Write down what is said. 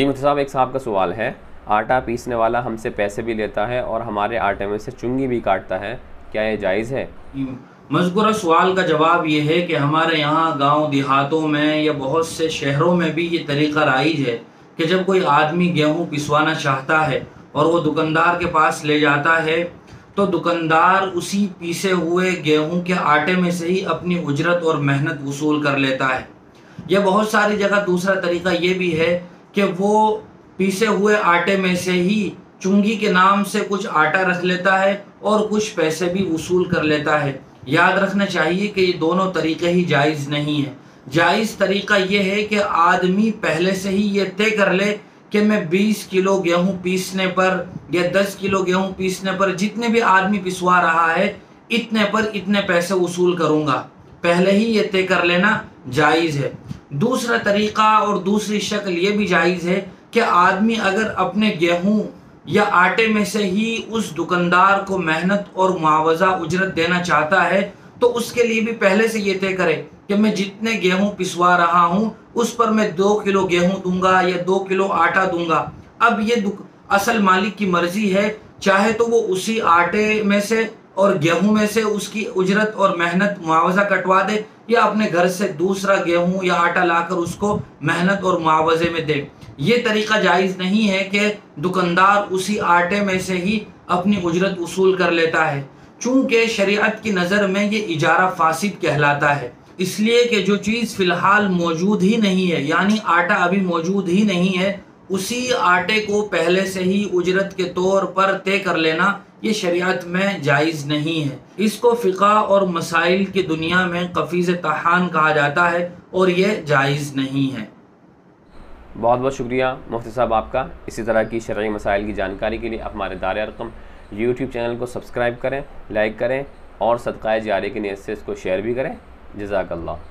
جی مفتی صاحب، ایک صاحب کا سوال ہے، آٹا پیسنے والا ہم سے پیسے بھی لیتا ہے اور ہمارے آٹے میں سے چنگی بھی کاٹتا ہے، کیا یہ جائز ہے؟ مذکورہ سوال کا جواب یہ ہے کہ ہمارے یہاں گاؤں دیہاتوں میں یا بہت سے شہروں میں بھی یہ طریقہ رائج ہے کہ جب کوئی آدمی گیہوں پسوانا چاہتا ہے اور وہ دکاندار کے پاس لے جاتا ہے تو دکاندار اسی پیسے ہوئے گیہوں کے آٹے میں سے ہی اپنی اجرت اور محنت وصول کر لیتا ہے۔ یہ بہت ساری جگہ دوسرا طریقہ یہ بھی ہے کہ وہ پیسے ہوئے آٹے میں سے ہی چنگی کے نام سے کچھ آٹا رکھ لیتا ہے اور کچھ پیسے بھی وصول کر لیتا ہے۔ یاد رکھنا چاہیے کہ یہ دونوں طریقے ہی جائز نہیں ہیں۔ جائز طریقہ یہ ہے کہ آدمی پہلے سے ہی یہ طے کر لے کہ میں 20 کلو گیہوں پیسنے پر یا 10 کلو گیہوں پیسنے پر جتنے بھی آدمی پسوا رہا ہے اتنے پر اتنے پیسے وصول کروں گا، پہلے ہی یہ طے کر لینا جائز ہے۔ دوسرا طریقہ اور دوسری شکل یہ بھی جائز ہے کہ آدمی اگر اپنے گیہوں یا آٹے میں سے ہی اس دکاندار کو محنت اور معاوضہ اجرت دینا چاہتا ہے تو اس کے لیے بھی پہلے سے یہ طے کرے کہ میں جتنے گیہوں پسوا رہا ہوں اس پر میں 2 کلو گیہوں دوں گا یا 2 کلو آٹا دوں گا۔ اب یہ اصل مالک کی مرضی ہے، چاہے تو وہ اسی آٹے میں سے اور گیہوں میں سے اس کی اجرت اور محنت معاوضہ کٹوا دے یا اپنے گھر سے دوسرا گیہوں یا آٹا لا کر اس کو محنت اور معاوضے میں دے۔ یہ طریقہ جائز نہیں ہے کہ دکاندار اسی آٹے میں سے ہی اپنی اجرت وصول کر لیتا ہے، چونکہ شریعت کی نظر میں یہ اجارہ فاسد کہلاتا ہے، اس لیے کہ جو چیز فی الحال موجود ہی نہیں ہے، یعنی آٹا ابھی موجود ہی نہیں ہے، اسی آٹے کو پہلے سے ہی اجرت کے طور پر طے کر لینا یہ شریعت میں جائز نہیں ہے۔ اس کو فقہ اور مسائل کی دنیا میں قفیز طحان کہا جاتا ہے اور یہ جائز نہیں ہے۔ بہت بہت شکریہ مفتی صاحب آپ کا۔ اسی طرح کی شرعی مسائل کی جانکاری کے لیے ہمارے دار ارقم یوٹیوب چینل کو سبسکرائب کریں، لائک کریں اور صدقہ جاریہ کی نیت سے اس کو شیئر بھی کریں۔ جزاک اللہ۔